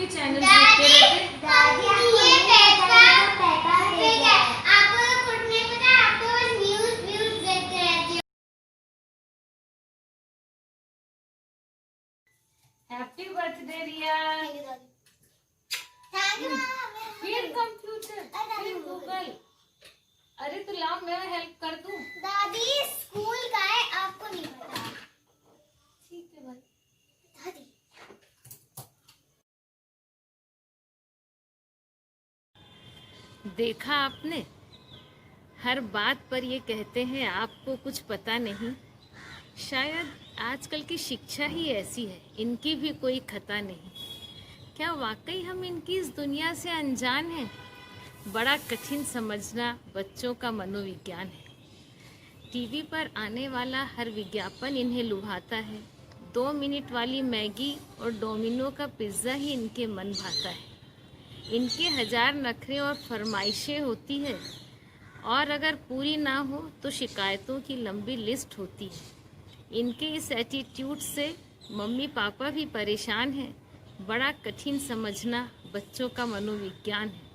के चैनल देखते रहते। हैप्पी बर्थडे रिया। फिर कंप्यूटर, फिर गूगल। अरे तो लाओ मैं हेल्प कर दूं। दादी स्कूल का है, आपको नहीं पता। ठीक है भाई। दादी देखा आपने, हर बात पर ये कहते हैं आपको कुछ पता नहीं। शायद आजकल की शिक्षा ही ऐसी है, इनकी भी कोई खता नहीं। क्या वाकई हम इनकी इस दुनिया से अनजान हैं? बड़ा कठिन समझना बच्चों का मनोविज्ञान है। टीवी पर आने वाला हर विज्ञापन इन्हें लुभाता है। 2 मिनट वाली मैगी और डोमिनो का पिज्ज़ा ही इनके मन भाता है। इनके 1000 नखरे और फरमाइशें होती है, और अगर पूरी ना हो तो शिकायतों की लंबी लिस्ट होती है। इनके इस एटीट्यूड से मम्मी पापा भी परेशान हैं। बड़ा कठिन समझना बच्चों का मनोविज्ञान है।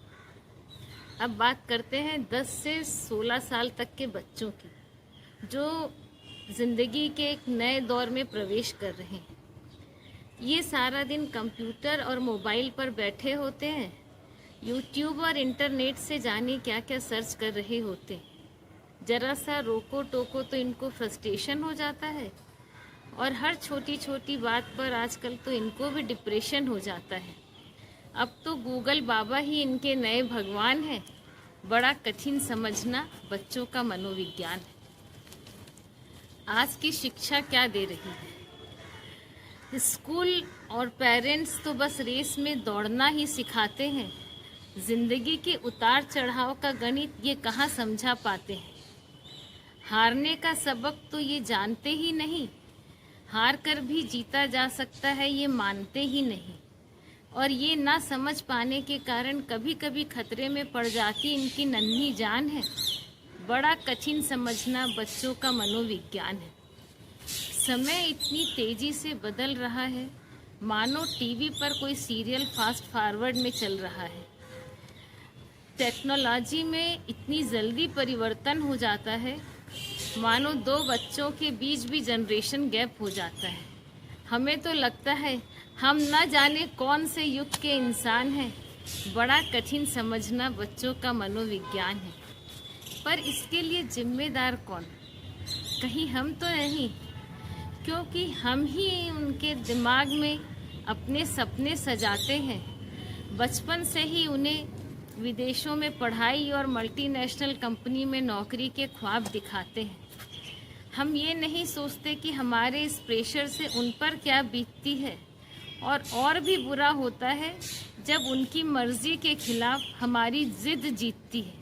अब बात करते हैं 10 से 16 साल तक के बच्चों की, जो ज़िंदगी के एक नए दौर में प्रवेश कर रहे हैं। ये सारा दिन कंप्यूटर और मोबाइल पर बैठे होते हैं। यूट्यूब और इंटरनेट से जाने क्या क्या सर्च कर रहे होते हैं। जरा सा रोको टोको तो इनको फ्रस्ट्रेशन हो जाता है, और हर छोटी छोटी बात पर आजकल तो इनको भी डिप्रेशन हो जाता है। अब तो गूगल बाबा ही इनके नए भगवान है। बड़ा कठिन समझना बच्चों का मनोविज्ञान है। आज की शिक्षा क्या दे रही है? स्कूल और पेरेंट्स तो बस रेस में दौड़ना ही सिखाते हैं। जिंदगी के उतार चढ़ाव का गणित ये कहाँ समझा पाते हैं। हारने का सबक तो ये जानते ही नहीं। हार कर भी जीता जा सकता है ये मानते ही नहीं, और ये ना समझ पाने के कारण कभी कभी खतरे में पड़ जाती इनकी नन्ही जान है। बड़ा कठिन समझना बच्चों का मनोविज्ञान है। समय इतनी तेजी से बदल रहा है, मानो टीवी पर कोई सीरियल फास्ट फॉरवर्ड में चल रहा है। टेक्नोलॉजी में इतनी जल्दी परिवर्तन हो जाता है, मानो 2 बच्चों के बीच भी जनरेशन गैप हो जाता है। हमें तो लगता है हम न जाने कौन से युग के इंसान हैं। बड़ा कठिन समझना बच्चों का मनोविज्ञान है। पर इसके लिए जिम्मेदार कौन? कहीं हम तो नहीं, क्योंकि हम ही उनके दिमाग में अपने सपने सजाते हैं। बचपन से ही उन्हें विदेशों में पढ़ाई और मल्टीनेशनल कंपनी में नौकरी के ख्वाब दिखाते हैं। हम ये नहीं सोचते कि हमारे इस प्रेशर से उन पर क्या बीतती है। और भी बुरा होता है जब उनकी मर्जी के खिलाफ हमारी जिद जीतती है।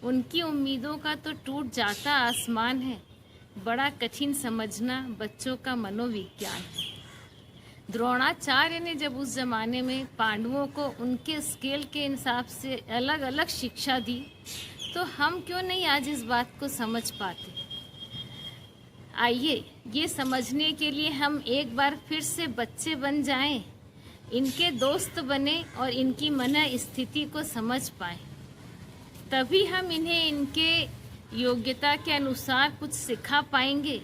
उनकी उम्मीदों का तो टूट जाता आसमान है। बड़ा कठिन समझना बच्चों का मनोविज्ञान है। द्रोणाचार्य ने जब उस जमाने में पांडवों को उनके स्केल के हिसाब से अलग अलग शिक्षा दी, तो हम क्यों नहीं आज इस बात को समझ पाते। आइए ये समझने के लिए हम एक बार फिर से बच्चे बन जाएं, इनके दोस्त बने और इनकी मन स्थिति को समझ पाएं। तभी हम इन्हें इनके योग्यता के अनुसार कुछ सिखा पाएंगे।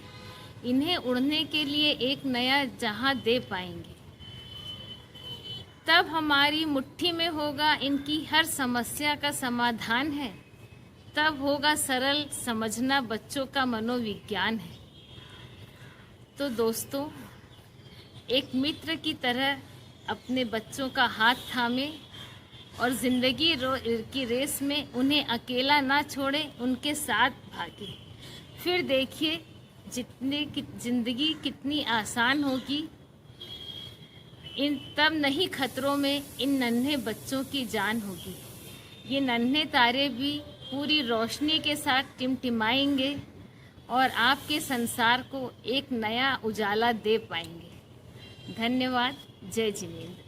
इन्हें उड़ने के लिए एक नया जहां दे पाएंगे। तब हमारी मुट्ठी में होगा इनकी हर समस्या का समाधान है। तब होगा सरल समझना बच्चों का मनोविज्ञान है। तो दोस्तों, एक मित्र की तरह अपने बच्चों का हाथ थामे और ज़िंदगी की रेस में उन्हें अकेला ना छोड़े, उनके साथ भागे। फिर देखिए ज़िंदगी कितनी आसान होगी। तब नहीं खतरों में इन नन्हे बच्चों की जान होगी। ये नन्हे तारे भी पूरी रोशनी के साथ टिमटिमाएंगे और आपके संसार को एक नया उजाला दे पाएंगे। धन्यवाद। जय जिनेंद्र।